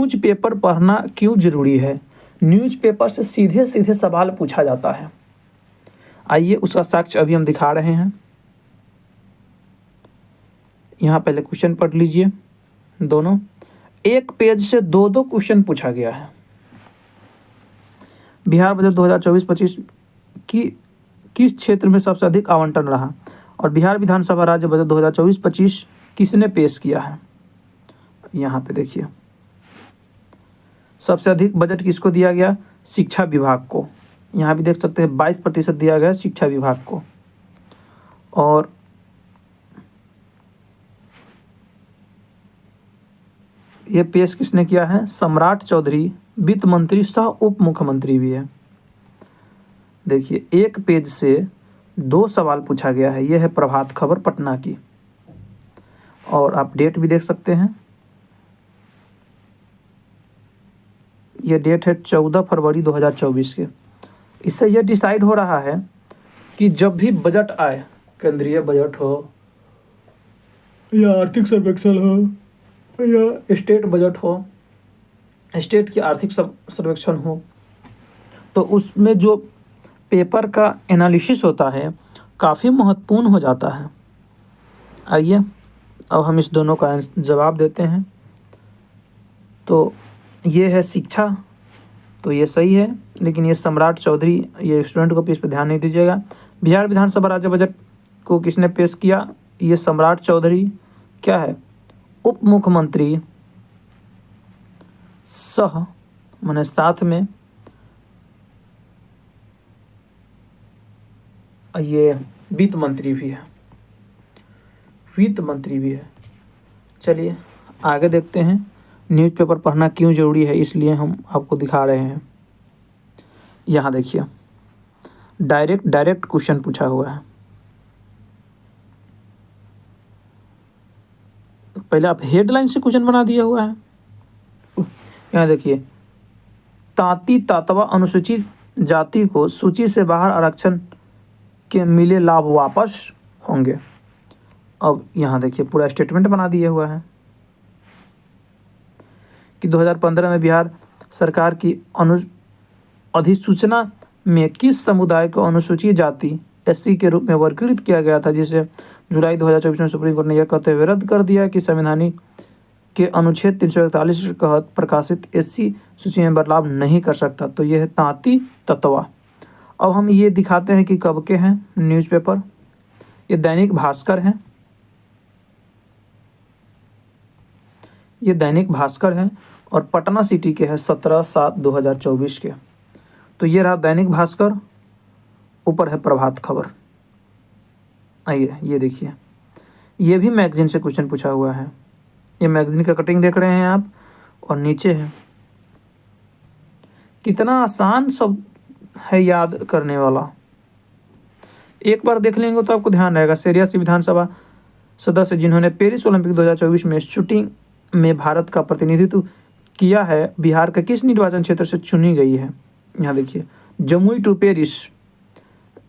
Newspaper पढ़ना क्यों जरूरी है? न्यूज़पेपर से सीधे सीधे सवाल पूछा जाता है। आइए उसका साक्ष्य अभी हम दिखा रहे हैं। यहाँ पहले क्वेश्चन पढ़ लीजिए दोनों। एक पेज से दो दो क्वेश्चन पूछा गया है। बिहार बजट 2024-25 की किस क्षेत्र में सबसे अधिक आवंटन रहा और बिहार विधानसभा राज्य बजट 2024-25 किसने पेश किया है? यहाँ पे देखिए, सबसे अधिक बजट किसको दिया गया? शिक्षा विभाग को। यहाँ भी देख सकते हैं 22% दिया गया शिक्षा विभाग को। और ये पेश किसने किया है? सम्राट चौधरी, वित्त मंत्री सह उप मुख्यमंत्री भी है। देखिए, एक पेज से दो सवाल पूछा गया है। यह है प्रभात खबर पटना की, और आप डेट भी देख सकते हैं। ये डेट है 14 फरवरी 2024 के। इससे यह डिसाइड हो रहा है कि जब भी बजट आए, केंद्रीय बजट हो या आर्थिक सर्वेक्षण हो या स्टेट बजट हो, स्टेट की आर्थिक सर्वेक्षण हो, तो उसमें जो पेपर का एनालिसिस होता है काफ़ी महत्वपूर्ण हो जाता है। आइए अब हम इस दोनों का जवाब देते हैं। तो ये है शिक्षा, तो ये सही है, लेकिन ये सम्राट चौधरी, ये स्टूडेंट को इस पर ध्यान नहीं दीजिएगा। बिहार विधानसभा राज्य बजट को किसने पेश किया? ये सम्राट चौधरी क्या है? उप मुख्यमंत्री सह माने साथ में ये वित्त मंत्री भी है, वित्त मंत्री भी है। चलिए आगे देखते हैं। न्यूज़पेपर पढ़ना क्यों जरूरी है, इसलिए हम आपको दिखा रहे हैं। यहाँ देखिए, डायरेक्ट क्वेश्चन पूछा हुआ है। पहले आप हेडलाइन से क्वेश्चन बना दिया हुआ है। यहाँ देखिए, तांती तातवा अनुसूचित जाति को सूची से बाहर आरक्षण के मिले लाभ वापस होंगे। अब यहाँ देखिए पूरा स्टेटमेंट बना दिया हुआ है कि 2015 में बिहार सरकार की अधिसूचना में किस समुदाय को अनुसूचित जाति एससी के रूप में वर्गीकृत किया गया था, जिसे जुलाई 2024 में सुप्रीम कोर्ट ने यह कहते हुए रद्द कर दिया कि संविधान के अनुच्छेद 341 के तहत प्रकाशित एससी सूची में बदलाव नहीं कर सकता। तो यह है तांती ततवा। अब हम ये दिखाते हैं कि कब के हैं न्यूज़पेपर। ये दैनिक भास्कर है, ये दैनिक भास्कर है, और पटना सिटी के है 17/7/2024 के। तो ये रहा दैनिक भास्कर, ऊपर है प्रभात खबर। आइए ये देखिए, ये भी मैगजीन से क्वेश्चन पूछा हुआ है। ये मैगजीन का कटिंग देख रहे हैं आप, और नीचे है। कितना आसान सब है याद करने वाला, एक बार देख लेंगे तो आपको ध्यान रहेगा। सिरियासी विधानसभा सदस्य जिन्होंने पेरिस ओलंपिक 2024 में शूटिंग में भारत का प्रतिनिधित्व किया है, बिहार के किस निर्वाचन क्षेत्र से चुनी गई है? यहाँ देखिए, जमुई टू पेरिस।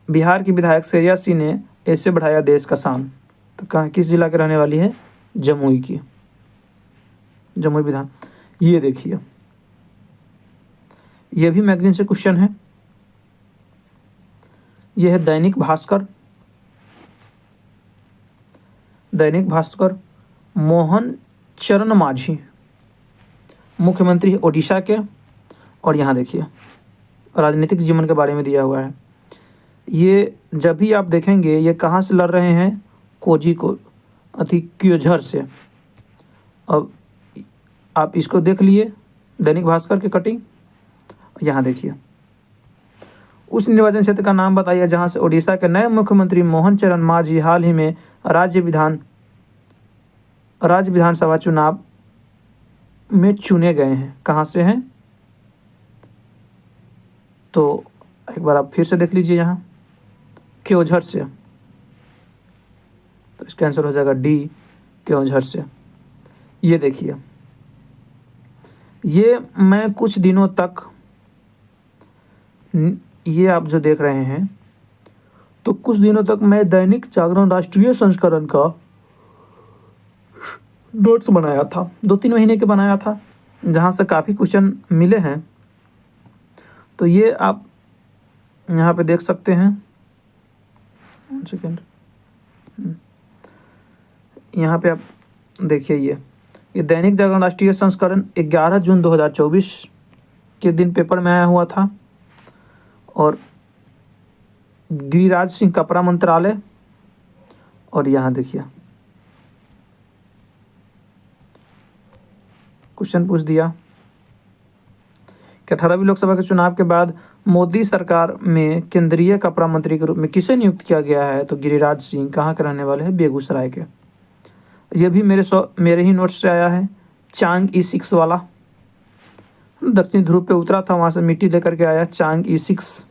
बिहार की विधायक सिरियासी ने ऐसे बढ़ाया देश का शान। तो कहाँ, किस जिला के रहने वाली है? जमुई की, जमुई विधान। ये देखिए, ये भी मैगजीन से क्वेश्चन है। यह है दैनिक भास्कर, दैनिक भास्कर। मोहन चरण मांझी मुख्यमंत्री ओडिशा के, और यहाँ देखिए राजनीतिक जीवन के बारे में दिया हुआ है। ये जब भी आप देखेंगे, ये कहाँ से लड़ रहे हैं? क्योझर से। अब आप इसको देख लिए, दैनिक भास्कर की कटिंग। यहाँ देखिए, उस निर्वाचन क्षेत्र का नाम बताइए जहां से ओडिशा के नए मुख्यमंत्री मोहन चरण मांझी हाल ही में राज्य विधानसभा चुनाव में चुने गए हैं। कहां से हैं? तो एक बार आप फिर से देख लीजिए, यहाँ क्योझर से। तो इसका आंसर हो जाएगा डी, क्योंझर से। ये देखिए, ये मैं कुछ दिनों तक, ये आप जो देख रहे हैं, तो कुछ दिनों तक मैं दैनिक जागरण राष्ट्रीय संस्करण का नोट्स बनाया था, 2-3 महीने के बनाया था। जहाँ से काफ़ी क्वेश्चन मिले हैं। तो ये आप यहाँ पे देख सकते हैं। सेकेंड, यहाँ पे आप देखिए, ये दैनिक जागरण राष्ट्रीय संस्करण 11 जून 2024 के दिन पेपर में आया हुआ था। और गिरिराज सिंह कपड़ा मंत्रालय, और यहाँ देखिए क्वेश्चन पूछ दिया कि 18वीं लोकसभा के चुनाव के बाद मोदी सरकार में केंद्रीय कपड़ा मंत्री के रूप में किसे नियुक्त किया गया है? तो गिरिराज सिंह। कहाँ के रहने वाले हैं? बेगूसराय के। ये भी मेरे ही नोट्स से आया है। चांग E6 वाला दक्षिण ध्रुव पे उतरा था, वहाँ से मिट्टी लेकर के आया। चांग E6।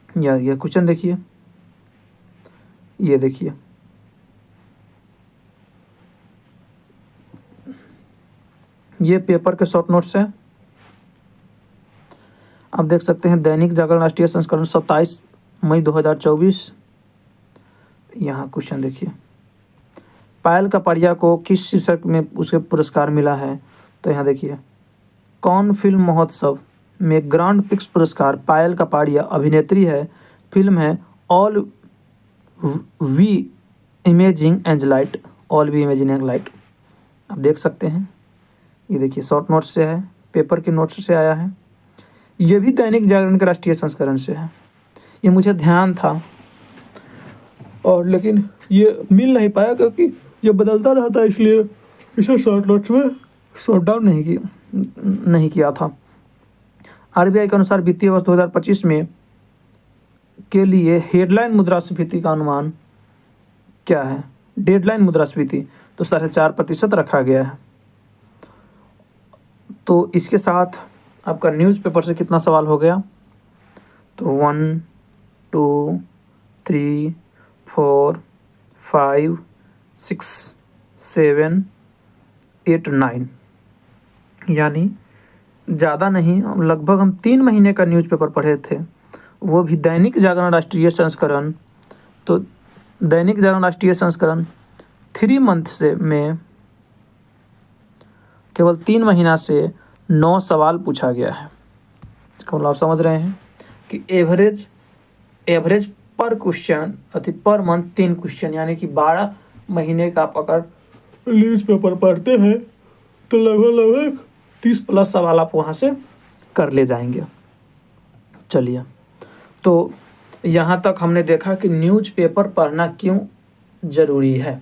ये क्वेश्चन देखिए, ये देखिए, ये पेपर के शॉर्ट नोट्स हैं। आप देख सकते हैं दैनिक जागरण राष्ट्रीय संस्करण 27 मई 2024। यहाँ क्वेश्चन देखिए, पायल कपाड़िया को किस शीर्षक में उसके पुरस्कार मिला है? तो यहाँ देखिए, कौन फिल्म महोत्सव में ग्रांड प्रिक्स पुरस्कार पायल कपाड़िया अभिनेत्री है। फिल्म है all we imagine as light, all we imagine as light. आप देख सकते हैं, ये देखिए शॉर्ट नोट्स से है, पेपर के नोट्स से आया है। ये भी दैनिक जागरण के राष्ट्रीय संस्करण से है। ये मुझे ध्यान था और लेकिन ये मिल नहीं पाया क्योंकि ये बदलता रहता है, इसलिए इसे शॉर्ट नोट्स में शॉर्ट डाउन नहीं किया था। आरबीआई के अनुसार वित्तीय वर्ष 2025 में के लिए हेडलाइन मुद्रास्फीति का अनुमान क्या है? डेडलाइन मुद्रास्फीति तो 4.5% रखा गया है। तो इसके साथ आपका न्यूज़पेपर से कितना सवाल हो गया? तो 1 2 3 4 5 6 7 8 9, यानी ज़्यादा नहीं, लगभग हम 3 महीने का न्यूज़पेपर पढ़े थे, वो भी दैनिक जागरण राष्ट्रीय संस्करण। तो दैनिक जागरण राष्ट्रीय संस्करण 3 मंथ से में केवल 3 महीना से 9 सवाल पूछा गया है। इसको आप समझ रहे हैं कि एवरेज पर क्वेश्चन पर मंथ 3 क्वेश्चन, यानी कि 12 महीने का आप अगर न्यूज़पेपर पढ़ते हैं तो लगभग 30+ सवाल आप वहाँ से कर ले जाएंगे। चलिए, तो यहाँ तक हमने देखा कि न्यूज़पेपर पढ़ना क्यों ज़रूरी है।